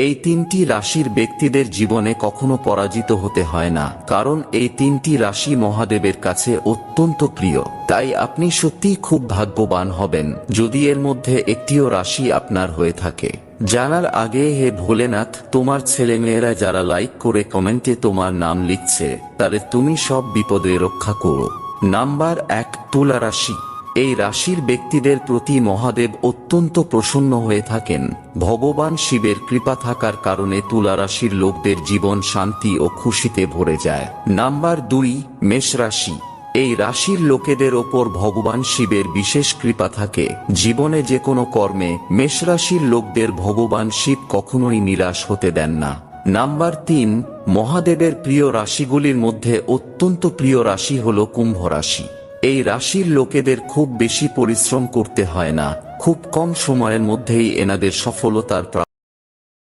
এই তিনটি রাশির ব্যক্তিদের জীবনে কখনো পরাজিত হতে হয় না, কারণ এই তিনটি রাশি মহাদেবের কাছে অত্যন্ত প্রিয়। তাই আপনি সত্যিই খুব ভাগ্যবান হবেন যদি এর মধ্যে একটিও রাশি আপনার হয়ে থাকে। জানার আগে হে ভোলেনাথ, তোমার ছেলেমেয়েরা যারা লাইক করে কমেন্টে তোমার নাম লিখছে তাদের তুমি সব বিপদে রক্ষা করো। নাম্বার 1, তুলা রাশি। এই রাশির ব্যক্তিদের প্রতি মহাদেব অত্যন্ত প্রসন্ন হয়ে থাকেন। ভগবান শিবের কৃপা থাকার কারণে তুলা রাশির লোকদের জীবন শান্তি ও খুশিতে ভরে যায়। নাম্বার 2, মেষ রাশি। এই রাশির লোকেদের ওপর ভগবান শিবের বিশেষ কৃপা থাকে। জীবনে যে কোনো কর্মে মেষ রাশির লোকদের ভগবান শিব কখনোই নিরাশ হতে দেন না। নাম্বার 3, মহাদেবের প্রিয় রাশিগুলির মধ্যে অত্যন্ত প্রিয় রাশি হল কুম্ভ রাশি। এই রাশির লোকেদের খুব বেশি পরিশ্রম করতে হয় না, খুব কম সময়ের মধ্যেই এনাদের সফলতার